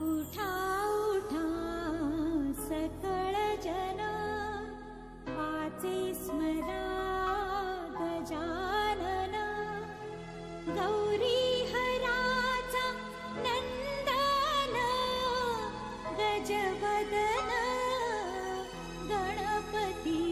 उठा उठा सकळ जन, वाचे स्मरा गजानन. गौरी हराचा नंदन, गजवदन गणपती